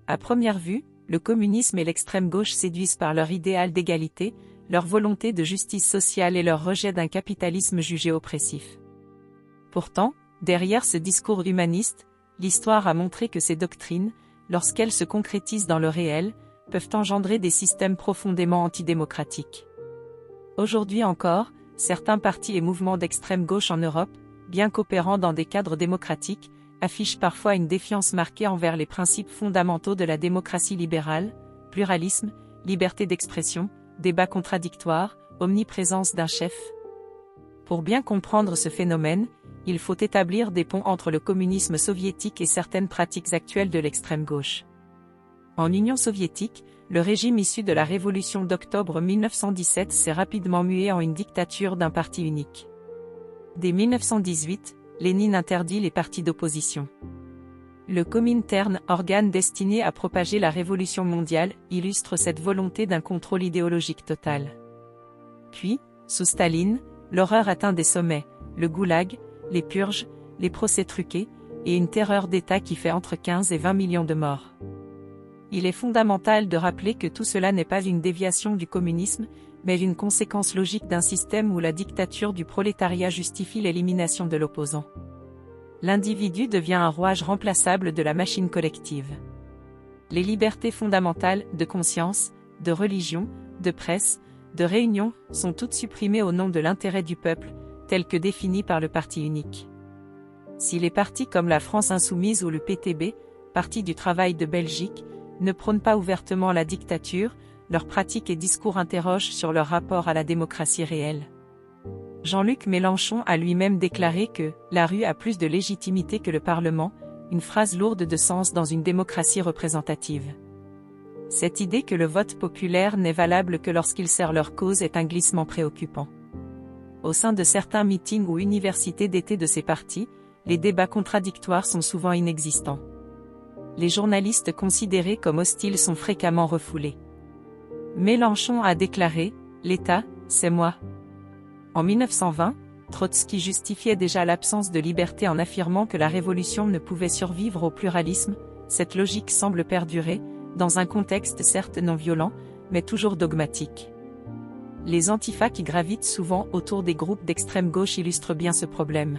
À première vue, le communisme et l'extrême gauche séduisent par leur idéal d'égalité, leur volonté de justice sociale et leur rejet d'un capitalisme jugé oppressif. Pourtant, derrière ce discours humaniste, l'histoire a montré que ces doctrines, lorsqu'elles se concrétisent dans le réel, peuvent engendrer des systèmes profondément antidémocratiques. Aujourd'hui encore, certains partis et mouvements d'extrême gauche en Europe, bien qu'opérant dans des cadres démocratiques, affichent parfois une défiance marquée envers les principes fondamentaux de la démocratie libérale, pluralisme, liberté d'expression, débat contradictoire, omniprésence d'un chef. Pour bien comprendre ce phénomène, il faut établir des ponts entre le communisme soviétique et certaines pratiques actuelles de l'extrême gauche. En Union soviétique, le régime issu de la révolution d'octobre 1917 s'est rapidement mué en une dictature d'un parti unique. Dès 1918, Lénine interdit les partis d'opposition. Le Komintern, organe destiné à propager la révolution mondiale, illustre cette volonté d'un contrôle idéologique total. Puis, sous Staline, l'horreur atteint des sommets, le goulag, les purges, les procès truqués, et une terreur d'État qui fait entre 15 et 20 millions de morts. Il est fondamental de rappeler que tout cela n'est pas une déviation du communisme, mais une conséquence logique d'un système où la dictature du prolétariat justifie l'élimination de l'opposant. L'individu devient un rouage remplaçable de la machine collective. Les libertés fondamentales, de conscience, de religion, de presse, de réunion, sont toutes supprimées au nom de l'intérêt du peuple, tel que défini par le parti unique. Si les partis comme la France Insoumise ou le PTB, Parti du travail de Belgique, ne prônent pas ouvertement la dictature, leurs pratiques et discours interrogent sur leur rapport à la démocratie réelle. Jean-Luc Mélenchon a lui-même déclaré que « la rue a plus de légitimité que le Parlement », une phrase lourde de sens dans une démocratie représentative. Cette idée que le vote populaire n'est valable que lorsqu'il sert leur cause est un glissement préoccupant. Au sein de certains meetings ou universités d'été de ces partis, les débats contradictoires sont souvent inexistants. Les journalistes considérés comme hostiles sont fréquemment refoulés. Mélenchon a déclaré « L'État, c'est moi ». En 1920, Trotsky justifiait déjà l'absence de liberté en affirmant que la révolution ne pouvait survivre au pluralisme. Cette logique semble perdurer, dans un contexte certes non violent, mais toujours dogmatique. Les antifas qui gravitent souvent autour des groupes d'extrême gauche illustrent bien ce problème.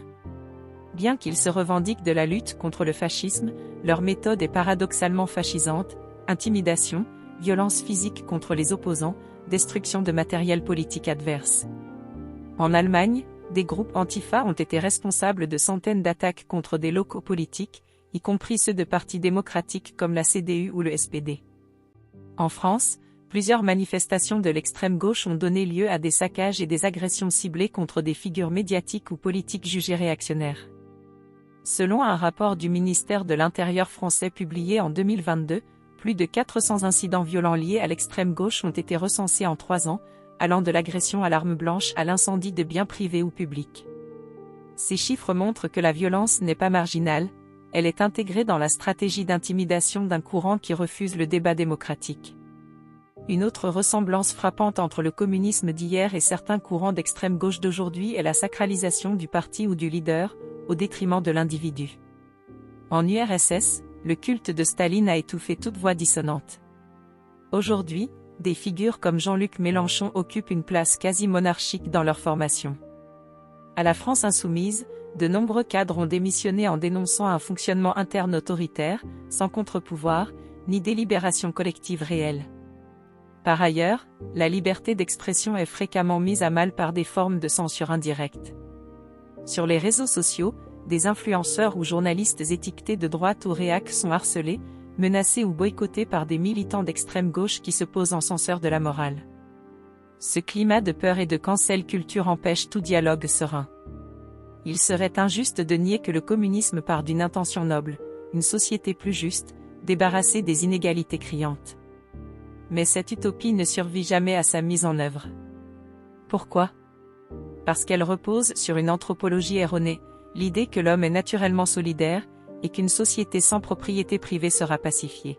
Bien qu'ils se revendiquent de la lutte contre le fascisme, leur méthode est paradoxalement fascisante: intimidation, violence physique contre les opposants, destruction de matériel politique adverse. En Allemagne, des groupes antifa ont été responsables de centaines d'attaques contre des locaux politiques, y compris ceux de partis démocratiques comme la CDU ou le SPD. En France, plusieurs manifestations de l'extrême gauche ont donné lieu à des saccages et des agressions ciblées contre des figures médiatiques ou politiques jugées réactionnaires. Selon un rapport du ministère de l'Intérieur français publié en 2022, plus de 400 incidents violents liés à l'extrême gauche ont été recensés en 3 ans, allant de l'agression à l'arme blanche à l'incendie de biens privés ou publics. Ces chiffres montrent que la violence n'est pas marginale, elle est intégrée dans la stratégie d'intimidation d'un courant qui refuse le débat démocratique. Une autre ressemblance frappante entre le communisme d'hier et certains courants d'extrême gauche d'aujourd'hui est la sacralisation du parti ou du leader, au détriment de l'individu. En URSS, le culte de Staline a étouffé toute voix dissonante. Aujourd'hui, des figures comme Jean-Luc Mélenchon occupent une place quasi monarchique dans leur formation. À la France insoumise, de nombreux cadres ont démissionné en dénonçant un fonctionnement interne autoritaire, sans contre-pouvoir, ni délibération collective réelle. Par ailleurs, la liberté d'expression est fréquemment mise à mal par des formes de censure indirecte. Sur les réseaux sociaux, des influenceurs ou journalistes étiquetés de droite ou réac sont harcelés, menacés ou boycottés par des militants d'extrême gauche qui se posent en censeurs de la morale. Ce climat de peur et de cancel culture empêche tout dialogue serein. Il serait injuste de nier que le communisme part d'une intention noble, une société plus juste, débarrassée des inégalités criantes. Mais cette utopie ne survit jamais à sa mise en œuvre. Pourquoi ? Parce qu'elle repose sur une anthropologie erronée, l'idée que l'homme est naturellement solidaire, et qu'une société sans propriété privée sera pacifiée.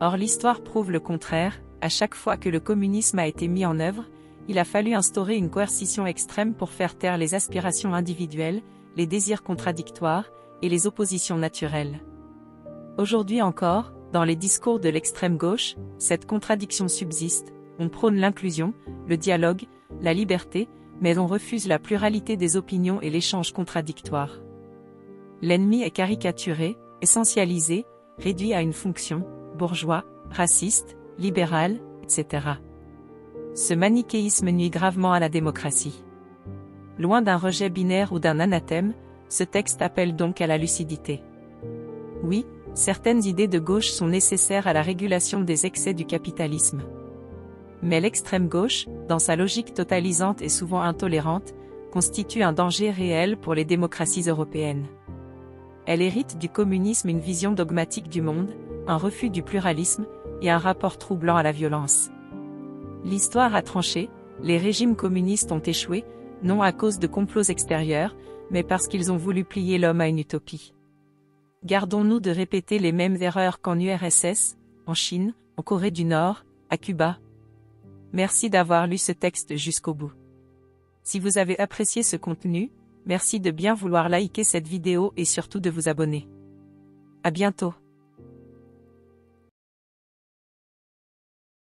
Or l'histoire prouve le contraire, à chaque fois que le communisme a été mis en œuvre, il a fallu instaurer une coercition extrême pour faire taire les aspirations individuelles, les désirs contradictoires, et les oppositions naturelles. Aujourd'hui encore, dans les discours de l'extrême gauche, cette contradiction subsiste, on prône l'inclusion, le dialogue, la liberté, mais on refuse la pluralité des opinions et l'échange contradictoire. L'ennemi est caricaturé, essentialisé, réduit à une fonction, bourgeois, raciste, libéral, etc. Ce manichéisme nuit gravement à la démocratie. Loin d'un rejet binaire ou d'un anathème, ce texte appelle donc à la lucidité. Oui, certaines idées de gauche sont nécessaires à la régulation des excès du capitalisme. Mais l'extrême gauche, dans sa logique totalisante et souvent intolérante, constitue un danger réel pour les démocraties européennes. Elle hérite du communisme une vision dogmatique du monde, un refus du pluralisme, et un rapport troublant à la violence. L'histoire a tranché, les régimes communistes ont échoué, non à cause de complots extérieurs, mais parce qu'ils ont voulu plier l'homme à une utopie. Gardons-nous de répéter les mêmes erreurs qu'en URSS, en Chine, en Corée du Nord, à Cuba. Merci d'avoir lu ce texte jusqu'au bout. Si vous avez apprécié ce contenu, merci de bien vouloir liker cette vidéo et surtout de vous abonner. À bientôt.